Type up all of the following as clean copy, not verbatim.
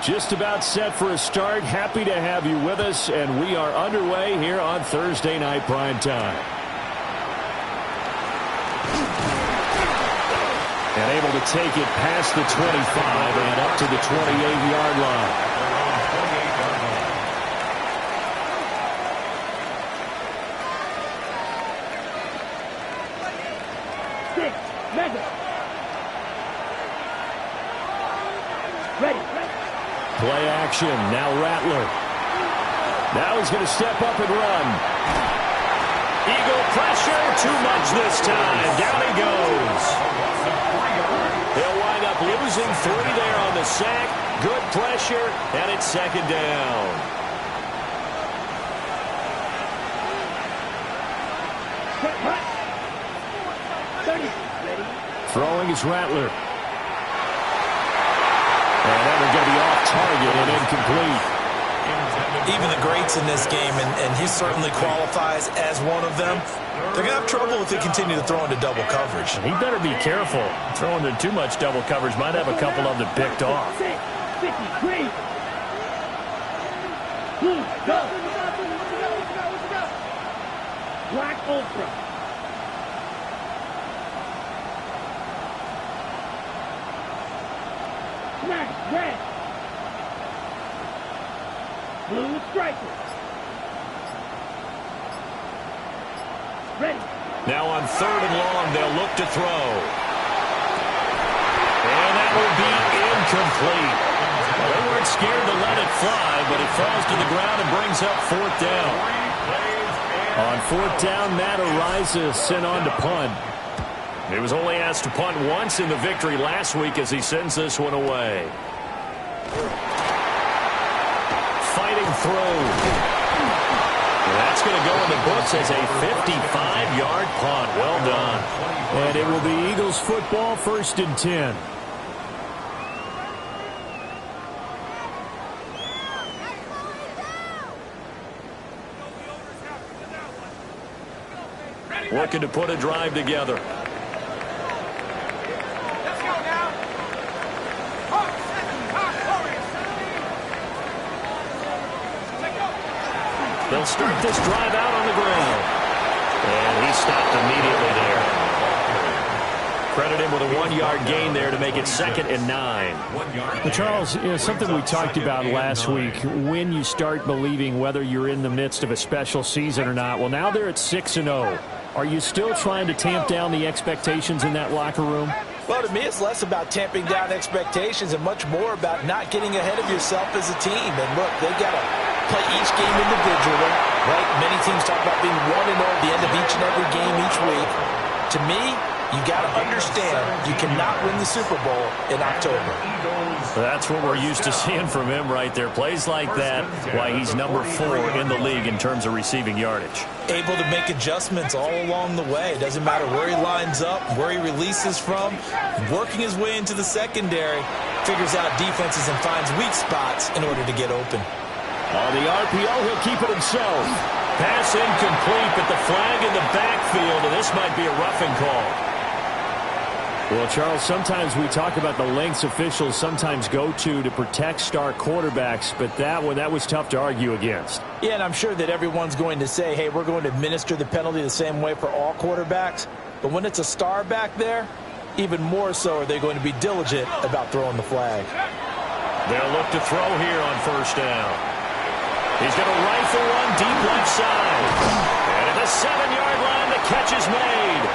Just about set for a start. Happy to have you with us, and we are underway here on Thursday Night Prime Time. And able to take it past the 25 and up to the 28-yard line. Play action. Now Rattler. Now he's going to step up and run. Eagle pressure. Too much this time. Down he goes. They'll wind up losing 3 there on the sack. Good pressure. And it's second down. Throwing is Rattler. And that will get the off target and incomplete. Even the greats in this game, and he certainly qualifies as one of them, they're going to have trouble if they continue to throw into double coverage. He better be careful. Throwing into too much double coverage might have a couple of them picked off. Black Ultra. Red. Blue striker. Ready. Now on 3rd and long, they'll look to throw. And that will be incomplete. Well, they weren't scared to let it fly, but it falls to the ground and brings up 4th down. On 4th down, Matt Ariza sent on to punt. He was only asked to punt once in the victory last week as he sends this one away. Fighting through. That's going to go in the books as a 55-yard punt. Well done. And it will be Eagles football, 1st and 10. Looking to put a drive together. They'll start this drive out on the ground. And he stopped immediately there. Credit him with a 1-yard gain there to make it 2nd and 9. Well, Charles, something we talked about last week, when you start believing whether you're in the midst of a special season or not. Well, now they're at 6-0. Are you still trying to tamp down the expectations in that locker room? Well, to me, it's less about tamping down expectations and much more about not getting ahead of yourself as a team. And look, they got to play each game individually, right? Many teams talk about being 1-0 at the end of each and every game each week. To me, you got to understand you cannot win the Super Bowl in October. That's what we're used to seeing from him right there. Plays like that, why he's number 4 in the league in terms of receiving yardage. Able to make adjustments all along the way. It doesn't matter where he lines up, where he releases from. Working his way into the secondary, figures out defenses and finds weak spots in order to get open. On the RPO, he'll keep it himself. Pass incomplete, but the flag in the backfield, and this might be a roughing call. Well, Charles, sometimes we talk about the lengths officials sometimes go to protect star quarterbacks, but that was tough to argue against. Yeah, and I'm sure that everyone's going to say, hey, we're going to administer the penalty the same way for all quarterbacks. But when it's a star back there, even more so are they going to be diligent about throwing the flag. They'll look to throw here on 1st down. He's going to rifle one deep left side. And at the 7-yard line, the catch is made.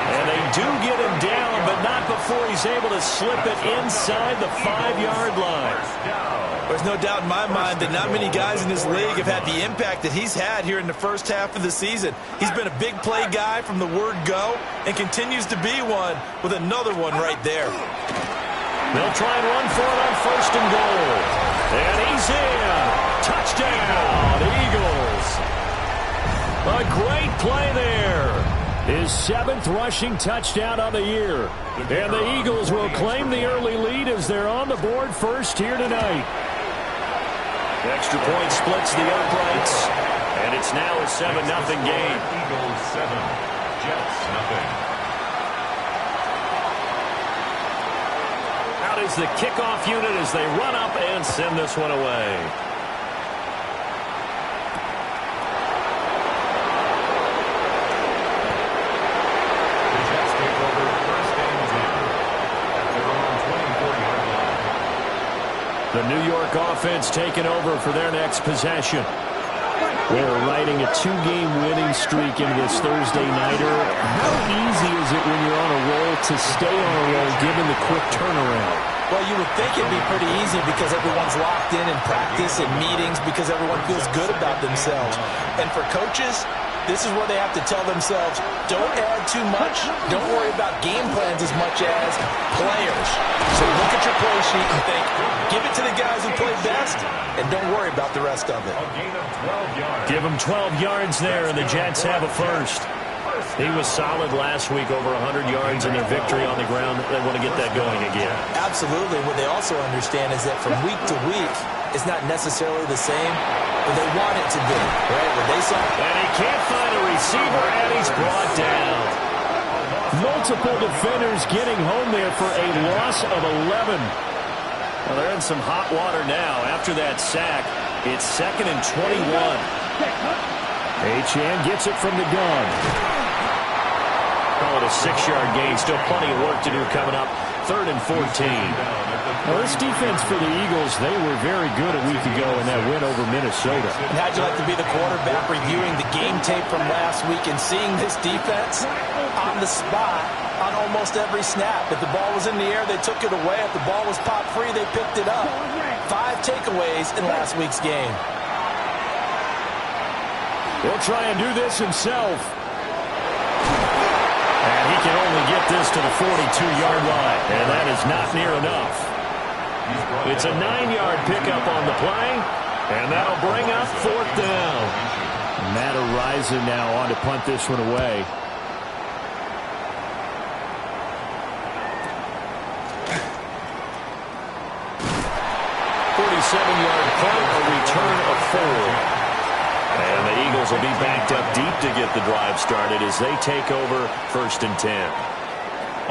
And they do get him down, but not before he's able to slip it inside the 5-yard line. There's no doubt in my mind that not many guys in this league have had the impact that he's had here in the first half of the season. He's been a big play guy from the word go and continues to be one with another one right there. They'll try and run for it on 1st and goal. And he's in. Touchdown, Eagles. A great play there. His 7th rushing touchdown of the year. And the Eagles will claim the early lead as they're on the board first here tonight. Extra point splits the uprights. And it's now a 7-0 game. Eagles 7, Jets 0. Out is the kickoff unit as they run up and send this one away. The New York offense taking over for their next possession. They're riding a 2-game winning streak into this Thursday nighter. How easy is it when you're on a roll to stay on a roll given the quick turnaround? Well, you would think it'd be pretty easy because everyone's locked in practice and meetings because everyone feels good about themselves. And for coaches, this is where they have to tell themselves, don't add too much. Don't worry about game plans as much as players. So look at your play sheet and think, give it to the guys who play best, and don't worry about the rest of it. Give them 12 yards there, and the Jets have a first. He was solid last week, over 100 yards in their victory on the ground. They want to get that going again. Absolutely. What they also understand is that from week to week, it's not necessarily the same, but they want it to be. Right? What they saw. And he can't find a receiver, and he's brought down. Multiple defenders getting home there for a loss of 11. Well, they're in some hot water now. After that sack, it's 2nd and 21. Achane gets it from the gun. Call it a 6-yard gain. Still plenty of work to do coming up. 3rd and 14. Well, this defense for the Eagles, they were very good a week ago in that win over Minnesota. And how'd you like to be the quarterback reviewing the game tape from last week and seeing this defense on the spot on almost every snap? If the ball was in the air, they took it away. If the ball was popped free, they picked it up. 5 takeaways in last week's game. He'll try and do this himself. And he can only get this to the 42-yard line. And that is not near enough. It's a 9-yard pickup on the play. And that'll bring up 4th down. Matt Araiza now on to punt this one away. Punt, a return of 4. And the Eagles will be backed up deep to get the drive started as they take over 1st and 10.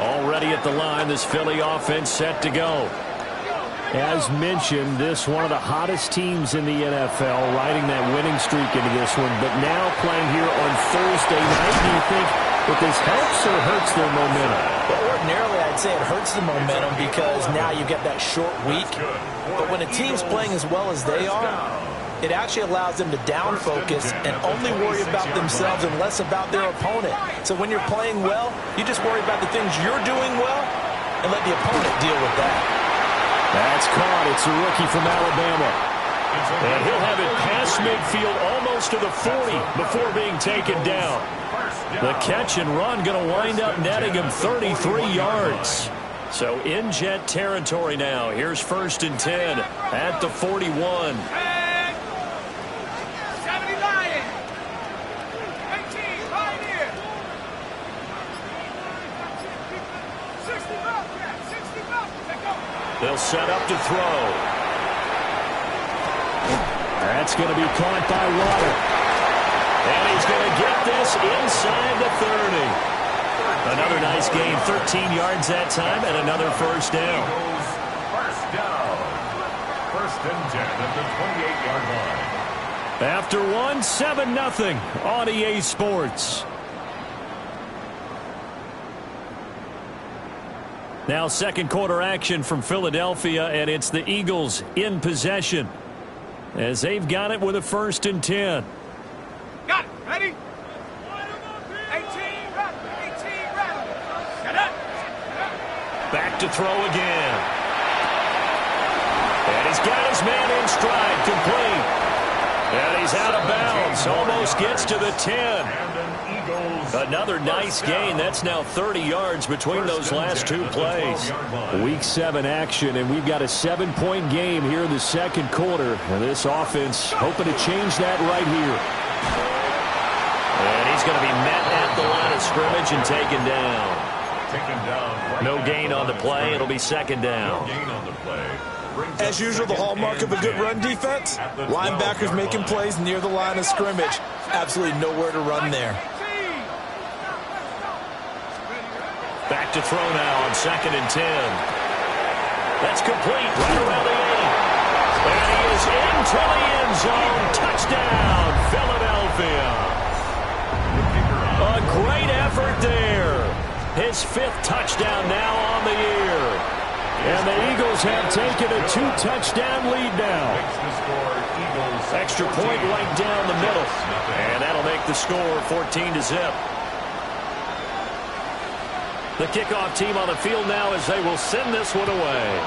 Already at the line, this Philly offense set to go. As mentioned, this one of the hottest teams in the NFL, riding that winning streak into this one, but now playing here on Thursday night. Do you think that this helps or hurts their momentum? Well, ordinarily, I'd say it hurts the momentum because now you get that short week. But when a team's playing as well as they are, it actually allows them to down focus and only worry about themselves and less about their opponent. So when you're playing well, you just worry about the things you're doing well and let the opponent deal with that. That's caught. It's a rookie from Alabama. And he'll have it past midfield almost to the 40 before being taken down. The catch and run going to wind up netting him 33 yards. So in Jet territory now. Here's 1st and 10 at the 41. They'll set up to throw. That's going to be caught by Water. And he's going to get this inside the 30. Another nice gain, 13 yards that time, and another 1st down. First down. 1st and 10 at the 28-yard line. After one, 7-0 on EA Sports. Now 2nd quarter action from Philadelphia, and it's the Eagles in possession as they've got it with a 1st and 10. Got it. Ready? 18, set up. Back to throw again. And he's got his man in stride, complete. And he's out of bounds, almost gets to the 10. Another nice gain. That's now 30 yards between those last 2 plays. Week 7 action, and we've got a 7-point game here in the 2nd quarter. And this offense hoping to change that right here. And he's going to be met at the line of scrimmage and taken down. No gain on the play. It'll be 2nd down. As usual, the hallmark of a good run defense, linebackers making plays near the line of scrimmage. Absolutely nowhere to run there. Back to throw now on 2nd and 10. That's complete right around the 8. And he is into the end zone. Touchdown, Philadelphia. A great effort there. His 5th touchdown now on the year. And the Eagles have taken a 2-touchdown lead now. Extra point right down the middle. And that'll make the score 14-0. The kickoff team on the field now as they will send this one away.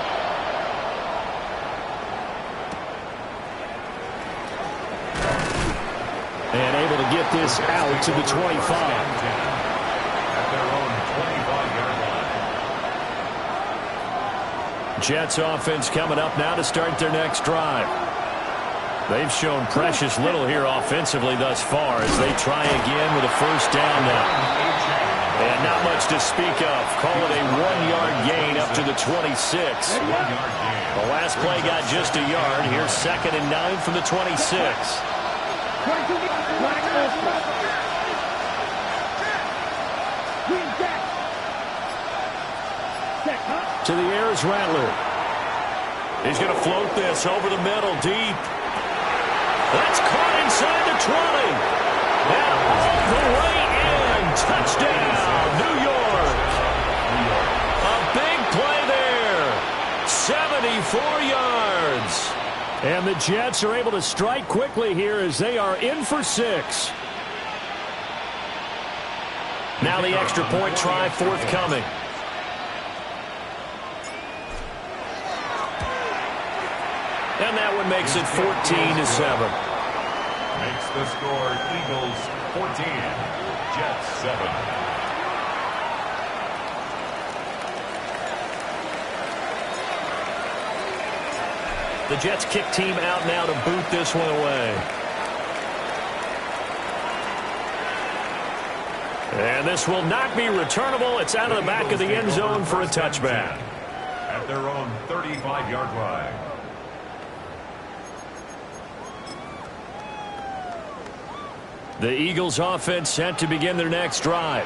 And able to get this out to the 25. At their own 25-yard line. Jets offense coming up now to start their next drive. They've shown precious little here offensively thus far as they try again with a first down now. And not much to speak of. Call it a 1-yard gain up to the 26. The last play got just a yard. Here's 2nd and 9 from the 26. To the air is Rattler. He's going to float this over the middle, deep. That's caught inside the 20. And all the way in. Touchdown, New York. A big play there. 74 yards. And the Jets are able to strike quickly here as they are in for 6. Now the extra point try forthcoming. And that one makes it 14-7. Makes the score Eagles 14, Jets 7. The Jets kick team out now to boot this one away. And this will not be returnable. It's out of the back of the end zone for a touchback. At their own 35-yard line. The Eagles offense set to begin their next drive.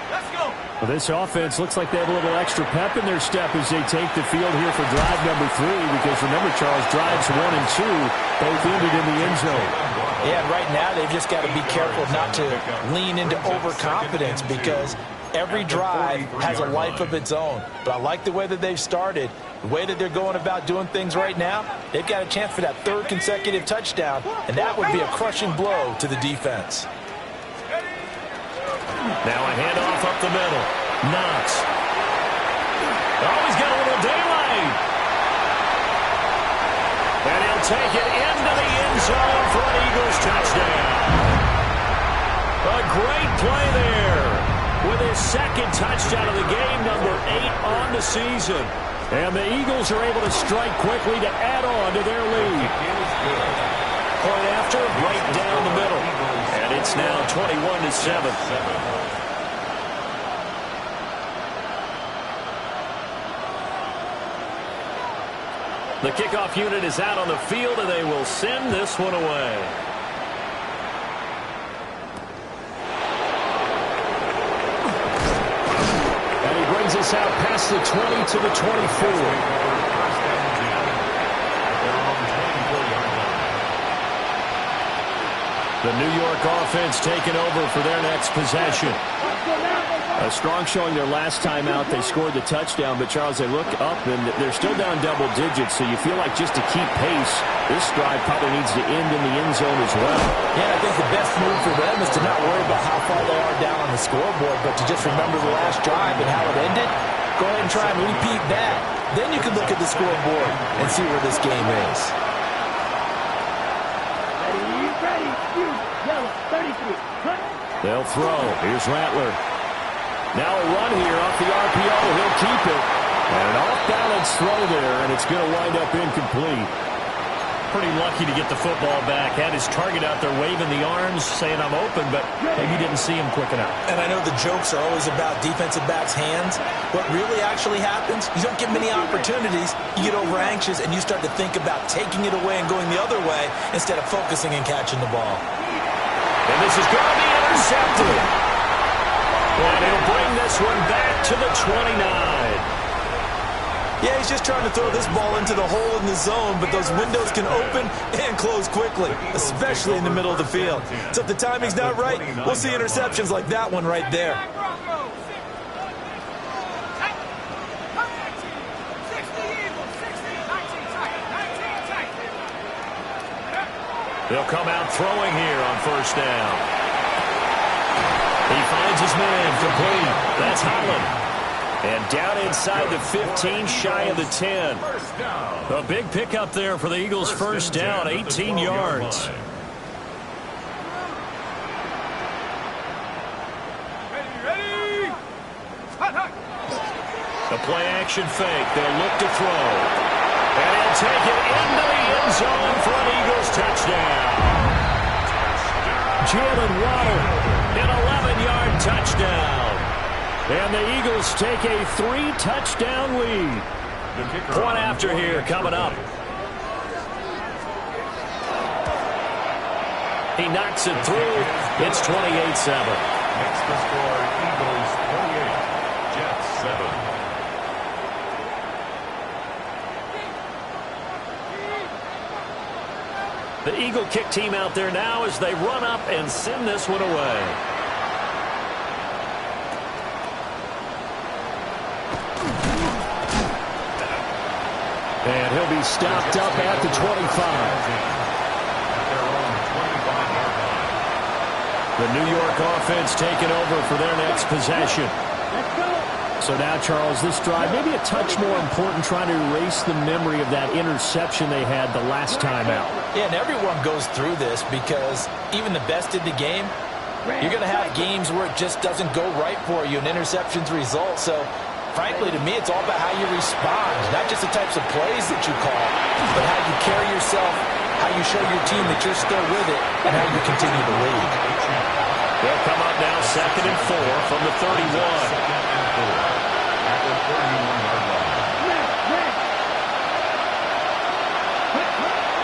Let's go. Well, this offense looks like they have a little extra pep in their step as they take the field here for drive number 3. Because remember, Charles, drives 1 and 2 both ended in the end zone. Yeah, right now they've just got to be careful not to lean into overconfidence because every drive has a life of its own. But I like the way that they've started, the way that they're going about doing things right now. They've got a chance for that 3rd consecutive touchdown, and that would be a crushing blow to the defense. Now a handoff up the middle. Knox. Oh, he's got a little daylight. And he'll take it into the end zone for an Eagles touchdown. A great play there with his 2nd touchdown of the game, number 8 on the season. And the Eagles are able to strike quickly to add on to their lead. Point after, right down the middle. And it's now 21-7. The kickoff unit is out on the field, and they will send this one away. And he brings us out past the 20 to the 24. The New York offense taking over for their next possession. A strong showing their last time out. They scored the touchdown, but, Charles, they look up, and they're still down double digits, so you feel like just to keep pace, this drive probably needs to end in the end zone as well. Yeah, I think the best move for them is to not worry about how far they are down on the scoreboard, but to just remember the last drive and how it ended. Go ahead and try and repeat that. Then you can look at the scoreboard and see where this game is. Ready, yellow, 33, cut. They'll throw. Here's Rattler. Now a run here off the RPO. He'll keep it. And an off-balance throw there, and it's going to wind up incomplete. Pretty lucky to get the football back. Had his target out there waving the arms, saying I'm open, but maybe didn't see him quick enough. And I know the jokes are always about defensive backs' hands. What really actually happens, you don't get many opportunities. You get over anxious, and you start to think about taking it away and going the other way instead of focusing and catching the ball. And this is going to be intercepted. And he'll bring this one back to the 29. Yeah, he's just trying to throw this ball into the hole in the zone, but those windows can open and close quickly, especially in the middle of the field. So if the timing's not right, we'll see interceptions like that one right there. They'll come out throwing here on first down. He finds his man complete. That's Holland. And down inside the 15, shy of the 10. A big pickup there for the Eagles' first down, 18 yards. Ready. A play-action fake. They'll look to throw. And he'll take it into the end zone for an Eagles touchdown. Jalen Waddle, an 11-yard touchdown. And the Eagles take a 3-touchdown lead. Point after here coming up. He knocks it through. It's 28-7. Makes the score Eagles 28, Jets 7. The Eagle kick team out there now as they run up and send this one away. And he'll be stopped up at the 25. The New York offense taking over for their next possession. So now, Charles, this drive maybe a touch more important, trying to erase the memory of that interception they had the last time out. Yeah, and everyone goes through this because even the best in the game, you're going to have games where it just doesn't go right for you and interceptions result. So, frankly, to me, it's all about how you respond, not just the types of plays that you call, but how you carry yourself, how you show your team that you're still with it, and how you continue to lead. They'll come up now 2nd and 4 from the 31.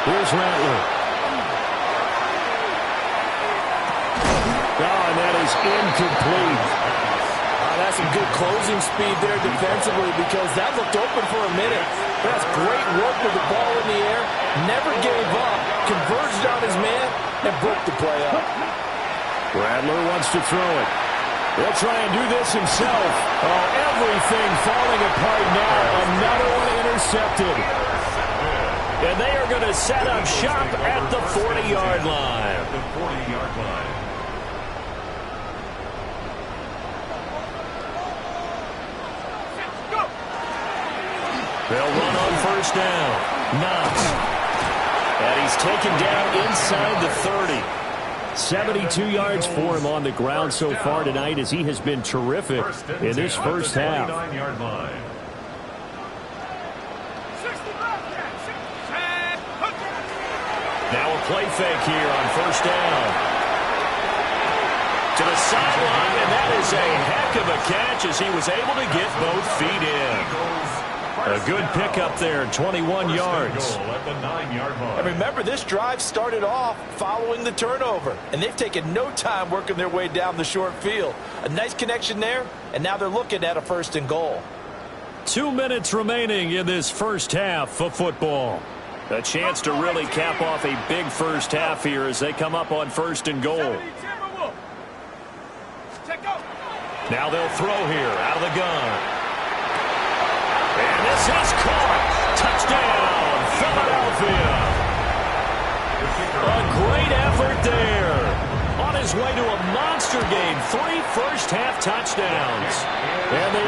Here's Rattler. Oh, and that is incomplete. That's some good closing speed there defensively because that looked open for a minute. That's great work with the ball in the air. Never gave up. Converged on his man and broke the play up. Rattler wants to throw it. He'll try and do this himself. Oh, everything falling apart now. Another one intercepted. And they are going to set up shop at the 40-yard line. They'll run on first down. Knox. And he's taken down inside the 30. 72 yards for him on the ground so far tonight as he has been terrific in this first half. Now a play fake here on first down. To the sideline, and that is a heck of a catch as he was able to get both feet in. A good pickup there, 21 yards. And remember, this drive started off following the turnover, and they've taken no time working their way down the short field. A nice connection there, and now they're looking at a 1st and goal. 2 minutes remaining in this first half of football. A chance to really cap off a big first half here as they come up on 1st and goal. Now they'll throw here out of the gun. And this is caught. Touchdown, Philadelphia. A great effort there. On his way to a monster game, 3 first-half touchdowns. And the